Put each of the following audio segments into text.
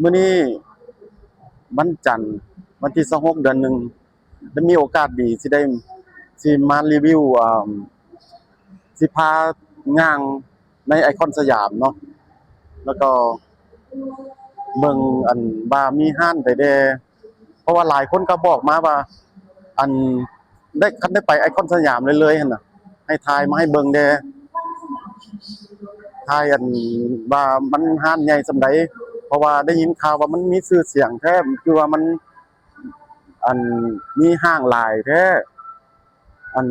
มื้อนี้วันจันทร์วันที่26เดือนหนึ่งได้มีโอกาสดีสิมารีวิวสิพาย่างในไอคอนสยามเนาะแล้วก็เบิ่งอันว่ามีห้านใดๆเพราะว่าหลายคนก็บอกมาว่าอันคันได้ไปไอคอนสยามเลยหั่นน่ะให้ทายมาให้เบิ่งแดทายอันว่ามันห้านใหญ่ส่ำใดเพราะว่าได้ยินข่าวว่ามันมีชื่อเสียงแท้คือว่ามันอันมีห้างหลายแท้อัน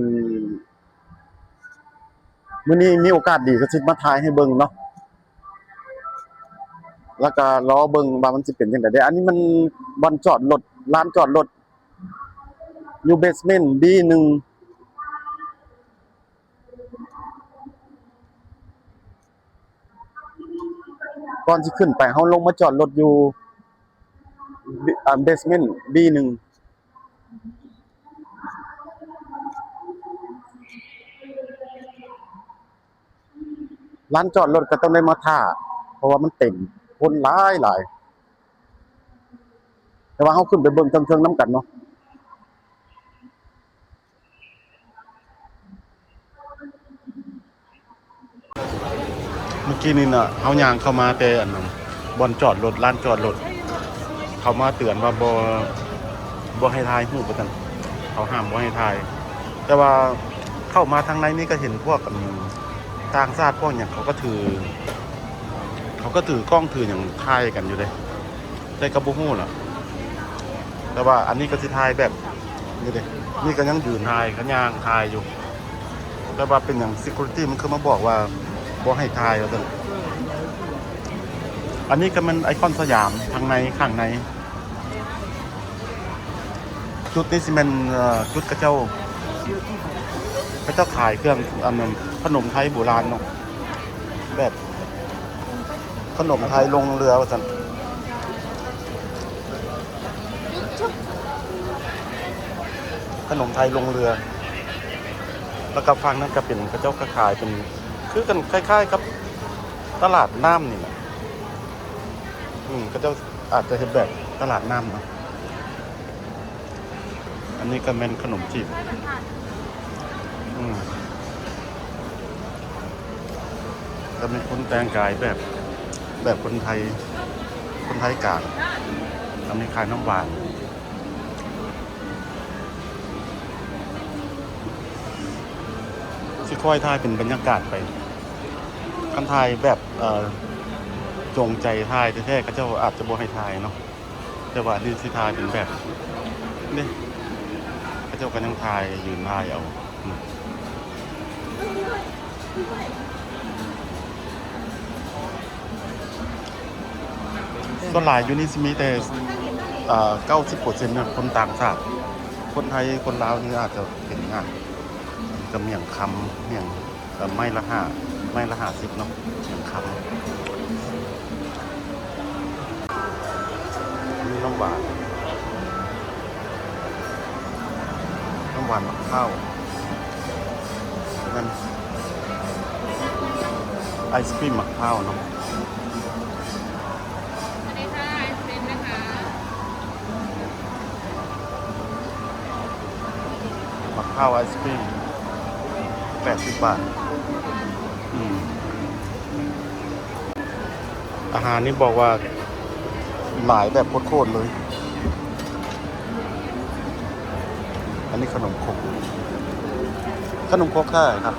มื้อนี้มีโอกาสดีก็สิมาทายให้เบิ่งเนาะแล้วก็รอเบิ่งว่ามันสิเป็นจังได๋เด้อันนี้มันบ่อนจอดรถลานจอดรถอยู่เบสเมนต์ B1 ก่อนสิขึ้นไปเฮาลงมาจอดรถอยู่เบสเมนต์ B1 ลานจอดรถก็ต้องได้มาท่าเพราะว่ามันเต็มคนหลายแต่ว่าเฮาขึ้นไปเบิ่งเทิงๆนำกันเนาะเมื่อกี้นี่น่ะเฮาย่างเข้ามาแต่อันนั้นบ่อนจอดรถลานจอดรถเขามาเตือนว่าบ่ให้ถ่ายรูปว่าซั่นเขาห้ามบ่ให้ถ่ายแต่ว่าเข้ามาทางในนี่ก็เห็นพวกต่างชาติพวกหยังเขาก็ถือกล้องถือหยังถ่ายกันอยู่เด้แต่ก็บ่ฮู้ล่ะแต่ว่าอันนี้ก็สิถ่ายแบบนี่เด้นี่ก็ยังยืนถ่ายก็ย่างถ่ายอยู่แต่ว่าเป็นหยัง security มันคือมาบอกว่าบ่ให้ถ่ายว่าซั่นอันนี้ก็มันไอคอนสยามทางในข้างในจุดนี้สิเป็นจุดกระเจ้าขายเครื่องอันนั้นขนมไทยโบราณเนาะแบบขนมไทยลงเรือว่าซั่นขนมไทยลงเรือแล้วก็ฟังนั้นก็เป็นกระเจ้าขายเป็นคือกันคล้ายๆกับตลาดน้ำนี่แหละกระเจ้าอาจจะเห็นแบบตลาดน้ำเนาะอันนี้ก็เป็นขนมจีบจะมีคนแต่งกายแบบคนไทยกลางทำให้ขายน้ำหวานสิค่อยถ่ายเป็นบรรยากาศไปคันถ่ายแบบจงใจถ่ายแท้ๆก็เจ้าอาจจะบ่ให้ถ่ายเนาะแต่ว่านี่สิถ่ายเป็นแบบนี่ก็เจ้าก็ยังถ่ายยืนถ่ายเอาส่วนหลายอยู่นี่สิมีแต่90%นะคนต่างชาติคนไทยคนลาวนี่อาจจะเห็นงานกับเมี่ยงคำเมี่ยงไม่ละ50เนาะเมี่ยงคำนี่น้ำหวานมะพร้าวนั่นไอศกรีมมะพร้าวเนาะมะพร้าวไอศกรีม80 บาทอาหารนี่บอกว่าหลายแบบโคตรเลยอันนี้ขนมครกค่ะครับ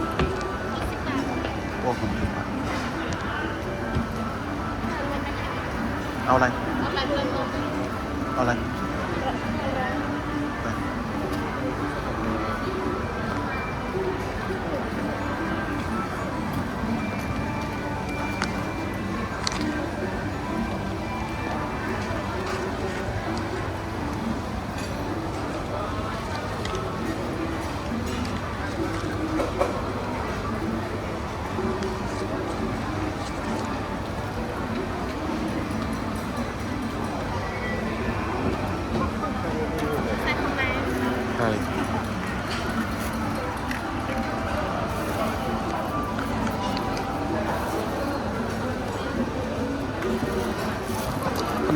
โอ้ผมเอาอะไรเอาอะไร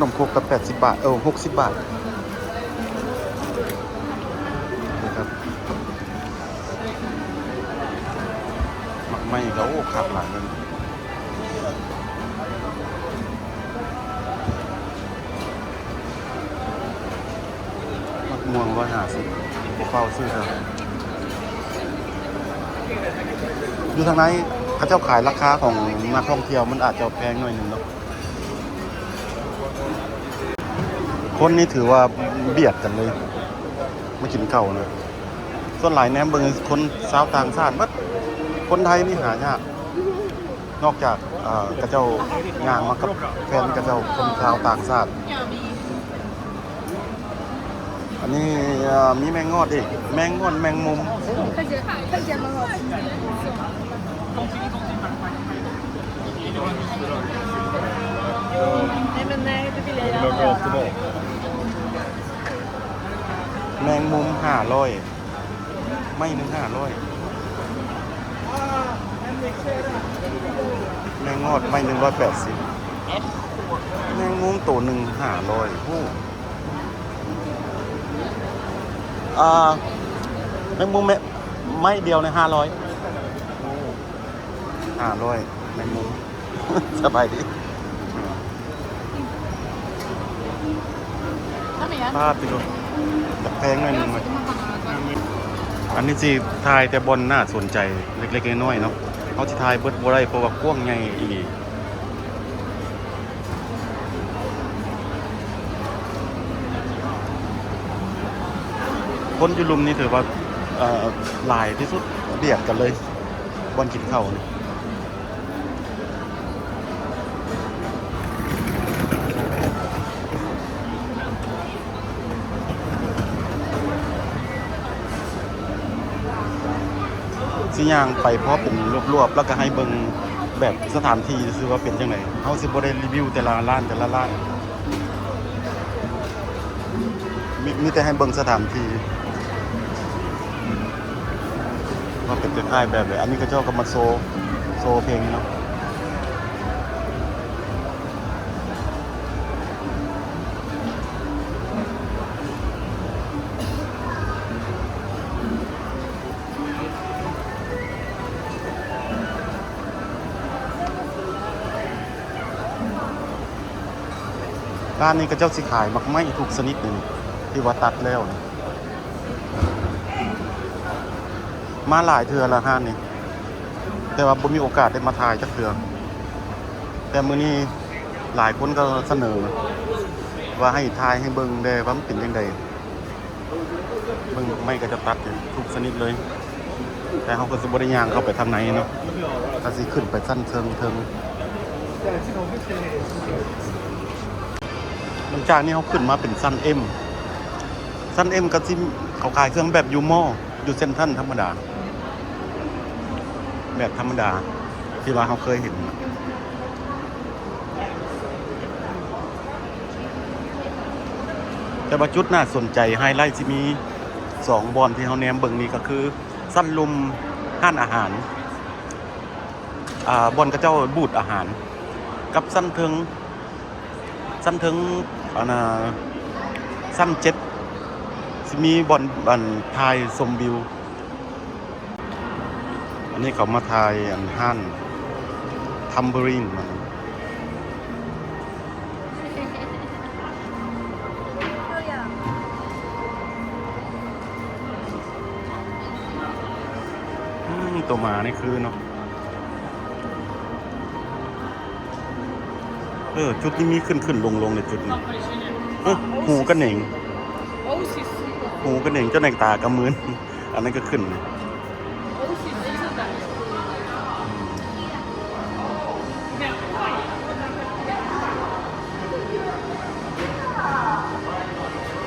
นมครกกับ80 บาท60 บาทนะครับหมักไหม้ก็โอ้ขาดหลายเลยมะม่วง150เฝ้าซื้อเถอะอยู่ทางไหนเขาเจ้าขายราคาของนักท่องเที่ยวมันอาจจะแพงหน่อยหนึงเนาะคนนี้ถือว่าเบียดกันเลยมากินเก่าเลยส่วนหลายแหนมเบิ่งคนชาวต่างชาติบัดคนไทยนี่หายากนอกจากกระเจ้างานมากับแฟนกระเจ้าคนชาวต่างชาติอันนี้มีแมงงอดอีกแมงงอนแมงมุม看见蛮好吃。你们呢？这边来了。แมงมุม500ไม่หนึ่ง500แมงงอดไม่180แมงมุมตัวหนึ่ง500โอ้แมงมุมไม่เดียวใน500แมงมุม สบายดีภาพพี่ดูแต่แพงหน่อยนึงเลยอันนี้สิทายแต่บนน่าสนใจเล็กๆน้อยๆเนาะเขาสิทายเบิดบ่ได้เพราะว่ากว้างใหญ่อีหลีคนอยู่ลุมนี่ถือว่าหลายที่สุดเบียดกันเลยบนกินข้าวนี่สิย่างไปเพราะเป็นรวบๆแล้วก็ให้เบิ่งแบบสถานที่ซื่อว่าเป็นจังได๋เฮาสิบ่ได้รีวิวแต่ละร้านมีแต่ให้เบิ่งสถานที่ว่าเป็นคล้ายๆแบบเลยอันนี้ก็เจ้าก็มาโซเพลงเนาะร้านนี้ก็เจ้าสิขายมักไม่ทุกชนิดนึงที่ว่าตัดแล้วนะมาหลายเทื่อละห้านนี่แต่ว่าบ่มีโอกาสได้มาถ่ายจักเทื่อแต่มื้อนี้หลายคนก็เสนอว่าให้ถ่ายให้เบิ่งได้ว่ามันเป็นจังไดเบิ่งไม่ก็จะตัดทุกชนิดเลยแต่เฮาก็สิบ่ได้ย่างเข้าไปทางไหนเนาะก็สิขึ้นไปชั้นเทิงหลังจากนี้เขาขึ้นมาเป็นซันเอ็มก็สิเขาขายเครื่องแบบยูโมอยู่เซ็นทรัลธรรมดาแบบธรรมดาที่ว่าเขาเคยเห็นแต่ว่าจุดน่าสนใจไฮไลท์ที่มี2บอนที่เขาแนมเบิ่งนี้ก็คือสั้นลุมห้านอาหารบอนกระเจ้าบูธอาหารกับสั้นเทิงสั้นเจ็ดสิมีบอนทายชมวิวอันนี้เขามาทายห้านทัมเบอรีนตัวหมานี่คือเนาะจุดนี้มีขึ้นลงในจุดนี้หูกระเหน่งเจ้าแหน่งตากระมือนอันนั้นก็ขึ้น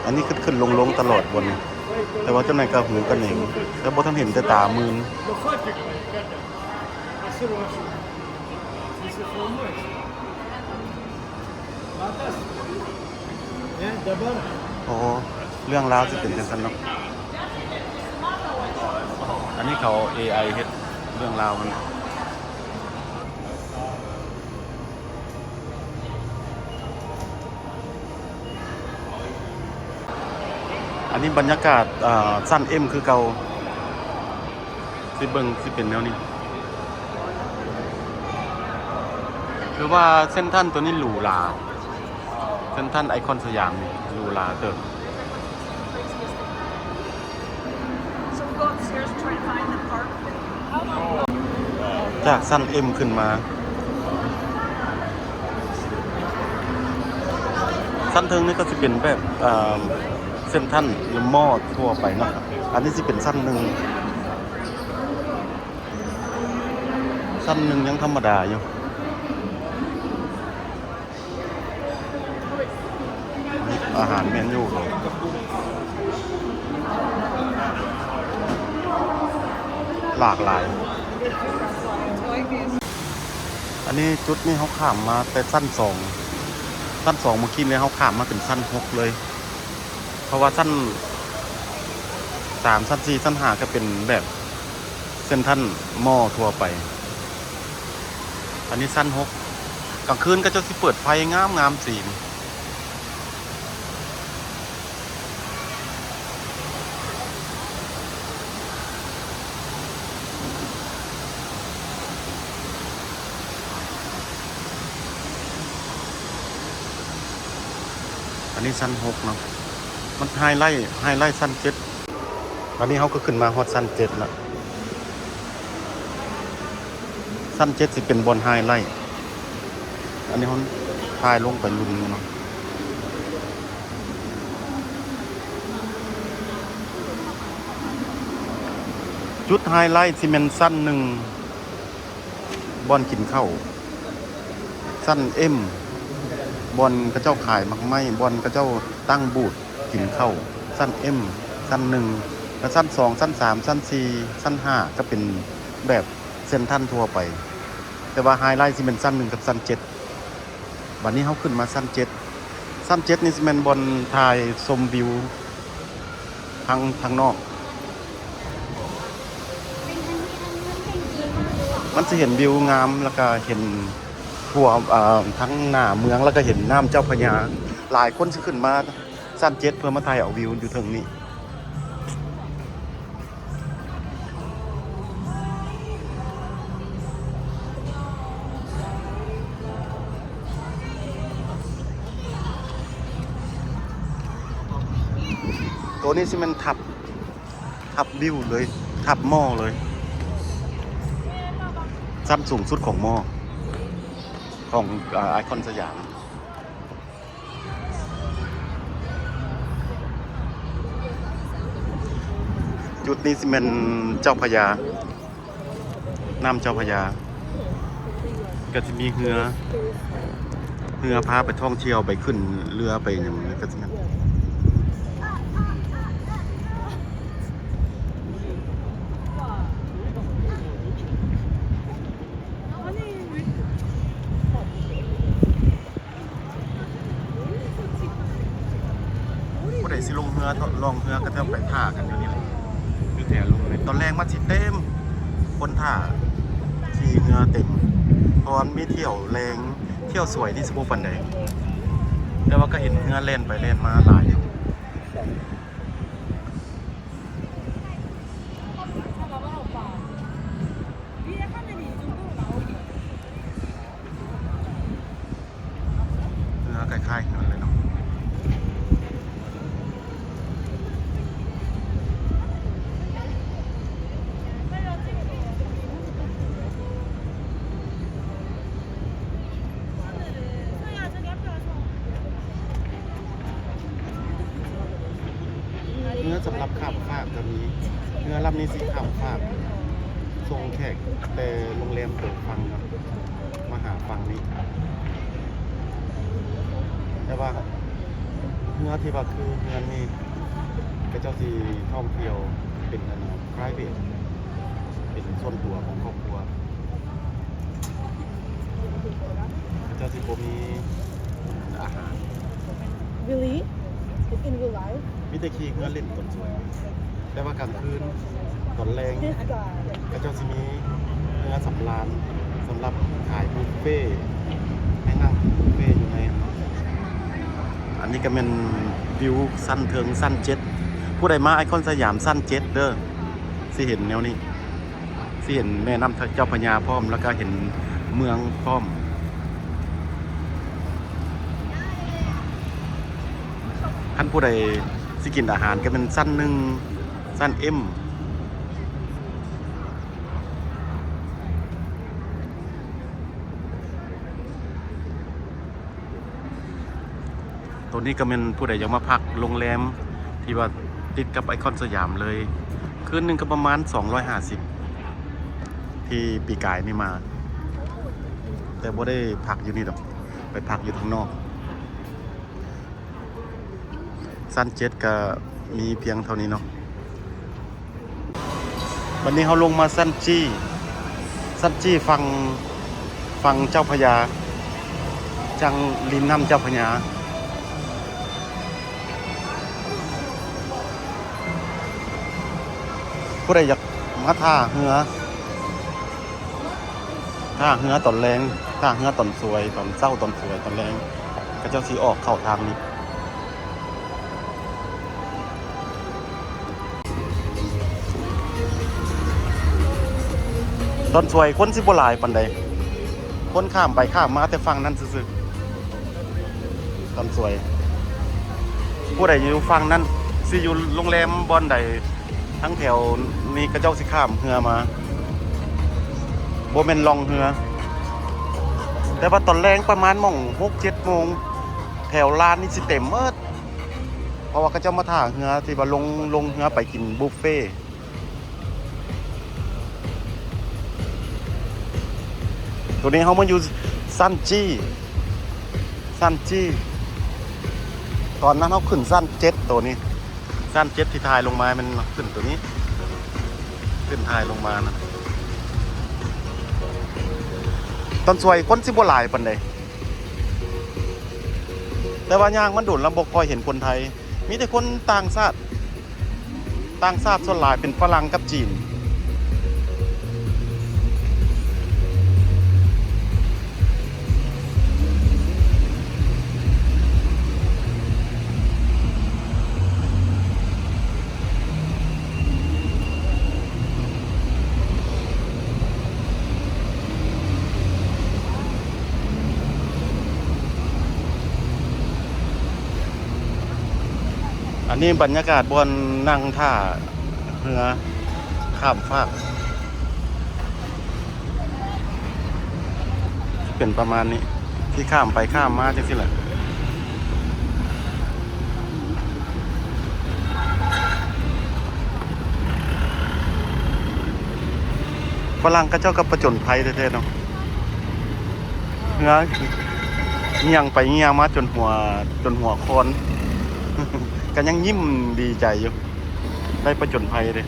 อันนี้ขึ้นลงตลอดบนแต่ว่าเจ้าแหน่งกระหูกระเหน่งแต่บ่ทันเห็นแต่ตามืนโอ้เรื่องราวจะเป็นจังซั่นเนาะอันนี้เขา AI เฮ็ดเรื่องราวมัน อันนี้บรรยากาศสั้นเอ็มคือเก่าสิเบิ่งสิเป็นแนวนี้คือว่าเส้นท่านตัวนี้หรูหราเส้นท่านไอคอนสยามนี่หรูหราเติบ So we go upstairs and try to find the park. จากสั้นเอ็มขึ้นมาสั้นเทิงนี่ก็จะเป็นแบบเส้นท่านหรือหม้อทั่วไปเนาะอันนี้จะเป็นสั้นหนึ่งยังธรรมดาอยู่อาหารเมนูเลยหลากหลายอันนี้จุดนี้เขาข้ามมาแต่สั้นสองเมื่อกี้เนี่ยเขาข้ามมาเป็นสั้นหกเลยเพราะว่าสั้นสามสั้นสี่สั้นห้าก็เป็นแบบเส้นท่านหม้อทั่วไปอันนี้สั้นหกกลางคืนก็จะสิเปิดไฟงามสีอันนี้สั้นหกเนาะมันไฮไลท์สั้นเจ็ดตอนนี้เขาก็ขึ้นมาฮอตสั้นเจ็ดแล้วสั้นเจ็ดสิเป็นบนไฮไลท์อันนี้เขาพายลงไปลุมเนาะจุดไฮไลท์ซีเมนสั้นหนึ่งบอลกินข้าวสั้นเอ็มบอลกระเจ้าขายมักไม้บอลกระเจ้าตั้งบูธกินข้าวสั้นเอ็มสั้นหนึ่งและสั้นสองสั้นสามสั้นสี่สั้นห้าก็เป็นแบบเส้นท่านทั่วไปแต่ว่าไฮไลท์ซีเมนสั้นหนึ่งกับสั้นเจ็ดวันนี้เขาขึ้นมาสั้นเจ็ดนี่ซีเมนบอลทายชมวิวทางนอกมันจะเห็นวิวงามแล้วก็เห็นทั่วทั้งหน้าเมืองแล้วก็เห็นน้ำเจ้าพระยาหลายคนจะขึ้นมาสั้นเจ็ดเพื่อมาถ่ายเอาวิวอยู่ทางนี้ตัวนี้สิมันทับวิวเลยทับหม้อเลยสั้นสูงสุดของหม้อของไอคอนสยามจุดนี้สิเป็นเจ้าพระยาน้ำเจ้าพระยาก็จะมีเรือพาไปท่องเที่ยวไปขึ้นเรือไปอย่างนี้ก็จะเป็นสิลงเรือลองเรือก็จะไปท่ากันอยู่นี่เลยอยู่แถวลงเลยตอนแรกมาสิเต็มคนท่าขี่เรือเต็มตอนมีเที่ยวแรงเที่ยวสวยที่สมุทรปราการแต่ว่าก็เห็นเรือเล่นไปเล่นมาหลายเรือคล้ายๆกันเลยเนาะเนื้อสำหรับข้ามฟากก็มีเนื้อลำนี้สิข้ามฟากทรงแขกแต่โรงแรมเปิดฟังครับมาหาฟังนี้แต่ว่าเนื้อที่ว่าคือเนื้อนี่ก็เจ้าที่ท่องเที่ยวเป็นprivate เป็นส่วนตัวของครอบครัวเจ้าที่ผมมีอาหาร Really? In real life? มิตรคีเพื่อเล่นต้นสวยแต่ว่ากลางคืนตอนแรง This guy. ก็เจ้าสิมีเนื้อสำราญสำหรับขายบุฟเฟ่ให้นั่งบุฟเฟ่อยู่ในอันนี้ก็เป็นวิวสั้นเทิงสั้นเจ็ด ผู้ใดมาไอคอนสยามสั้นเจ็ดเด้อสิเห็นแนวนี้สิเห็นแม่น้ำเจ้าพระยาพร้อมแล้วก็เห็นเมืองพร้อมท่านผู้ใดสิกินอาหารก็เป็นสั้นหนึ่งสั้นเอ็มตัวนี้ก็เป็นผู้ใดอยากมาพักโรงแรมที่ว่าติดกับไอคอนสยามเลยคืนหนึ่งก็ประมาณ250ที่ปีกายนี่มาแต่บ่ได้พักอยู่นี่ดอกไปพักอยู่ทางนอกสั้นเจ็ดก็มีเพียงเท่านี้เนาะวันนี้เขาลงมาสั้นจี้ฟังเจ้าพญาจังริมน้ำเจ้าพญาผู้ใดอยากมาท่าเหือตอนแรงท่าเหือตอนสวยตอนเศร้าตอนสวยตอนแรงก็เจ้าสีออกเข้าทางนี้ตอนสวยคนสิบ่หลายปานใดคนข้ามไปข้ามมาแต่ฟังนั้นซื่อๆตอนสวยผู้ใดอยู่ฟังนั้นสิอยู่โรงแรมบ่อนใดทั้งแถวนี้กระเจ้าสิข้ามเรือมาบ่แม่นล่องเรือแต่ว่าตอนแรงประมาณ6-7 โมงแถวลานนี่สิเต็มหมดเพราะว่ากระเจ้ามาท่าเรือที่ว่าลงเรือไปกินบุฟเฟ่ตัวนี้เขามาอยู่สั้นจี้ตอนนั้นเขาขึ้นสั้นเจ็ดตัวนี้สั้นเจ็ดที่ทายลงมามันขึ้นตัวนี้ขึ้นทายลงมานะตอนสวยคนสิบหลายปานใดแต่ว่าย่างมันโดนลำบกคอยเห็นคนไทยมีแต่คนต่างชาติส่วนหลายเป็นฝรั่งกับจีนอันนี้บรรยากาศบนนั่งท่าเรือข้ามฟากเป็นประมาณนี้ที่ข้ามไปข้ามมาจังซี่แหละฝรั่งก็เจ้ากับประจนภัยแท้ๆเนาะเรือเงียงไปเงียงมาจนหัวโคนกันยังยิ้มดีใจอยู่ได้ประจนภัยเลย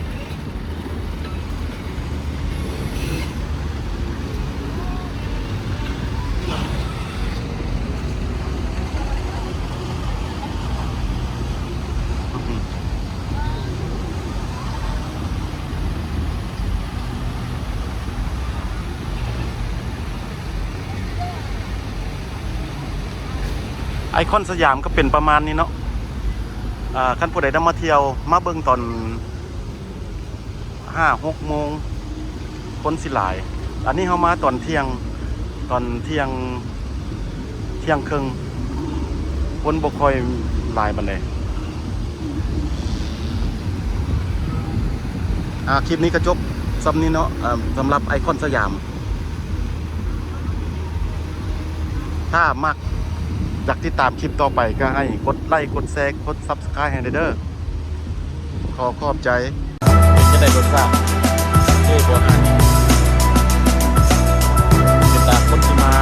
ไอคอนสยามก็เป็นประมาณนี้เนาะคันผู้ใดได้มาเที่ยวมาเบิ่งตอน 5-6 โมงคนสิหลายอันนี้เขามาตอนเที่ยงครึ่งคนบ่ค่อยหลายปานใดคลิปนี้ก็จบสำนี้เนาะสำหรับไอคอนสยามถ้ามากอยากติดตามคลิปต่อไปก็ให้กดไลค์กดแชร์กด Subscribe ให้เด้อขอบใจจะได้รสชาติที่บ่อาหารติดตามคนที่มา